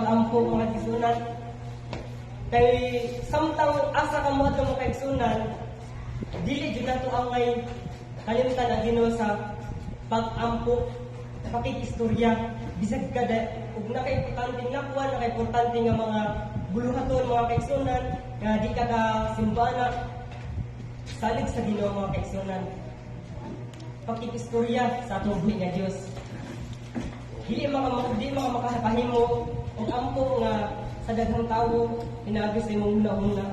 pag-ampo mga igsunan. Kay samtang asa ka mo mga kaigsunan, dili jud nato ang may kalimtan ang Ginoo sa pag-ampo, pakikistorya. Bisag kada ug naka-importante nakuha, naka-importante nga mga buluhaton mga kaigsunan, nga di ka simbana salig sa Ginoo mga kaigsunan. Pakikistorya sa atong buhi nga Dios. Dili makapahimo og ampo nga sa daghang tawo pinaagi sa imong una-una.